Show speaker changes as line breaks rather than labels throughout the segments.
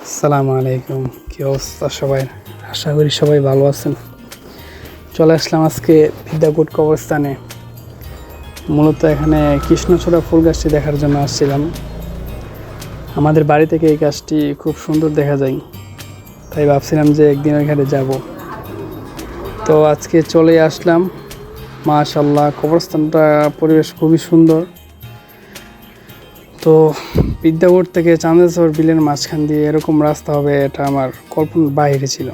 আসসালামু আলাইকুম, কি অবস্থা সবাই? আশা করি সবাই ভালো আছেন। চলে আসলাম আজকে বিদ্যাকুট কবরস্থানে। মূলত এখানে কৃষ্ণচূড়া ফুল গাছটি দেখার জন্য আসছিলাম। আমাদের বাড়ি থেকে এই গাছটি খুব সুন্দর দেখা যায়, তাই ভাবছিলাম যে একদিন ওইখানে যাব। তো আজকে চলে আসলাম। মাশাআল্লাহ, কবরস্থানটা পরিবেশ খুবই সুন্দর। তো বিদ্যাকুট থেকে চান্দেশ্বর বিলের মাঝখান দিয়ে এরকম রাস্তা হবে এটা আমার কল্পনার বাইরে ছিল।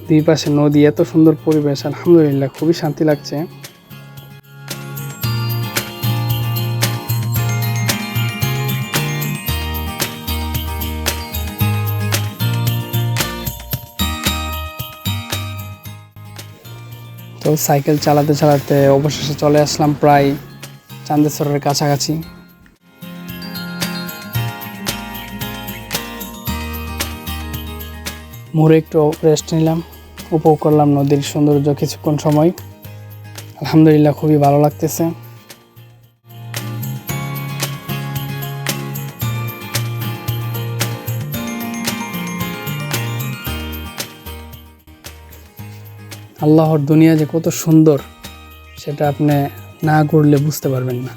দুই পাশে নদী, এত সুন্দর পরিবেশ, আলহামদুলিল্লাহ খুবই শান্তি লাগছে। তো সাইকেল চালাতে চালাতে অবশেষে চলে আসলাম প্রায় চান্দেশ্বরের কাছাকাছি। মোড়ে একটু রেস্ট নিলাম, উপভোগ করলাম নদীর সৌন্দর্য কিছুক্ষণ সময়। আলহামদুলিল্লাহ খুবই ভালো লাগতেছে। আল্লাহর দুনিয়া যে কত সুন্দর সেটা আপনি না ঘুরলে বুঝতে পারবেন না।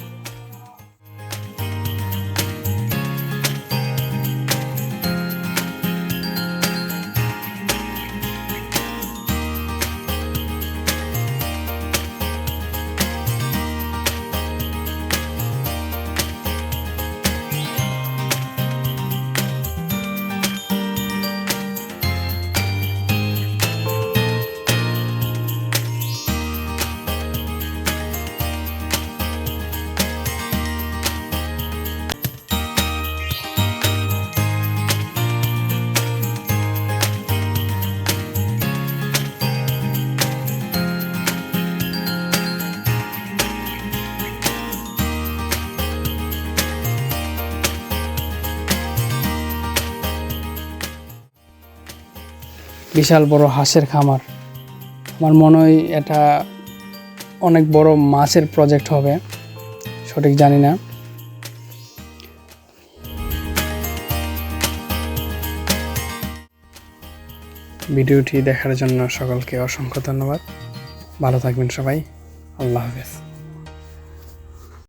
বিশাল বড় হাঁসের খামার। আমার মনে হয় এটা অনেক বড় মাছের প্রজেক্ট হবে, সঠিক জানি না। ভিডিওটি দেখার জন্য সকলকে অসংখ্য ধন্যবাদ। ভালো থাকবেন সবাই। আল্লাহ হাফেজ।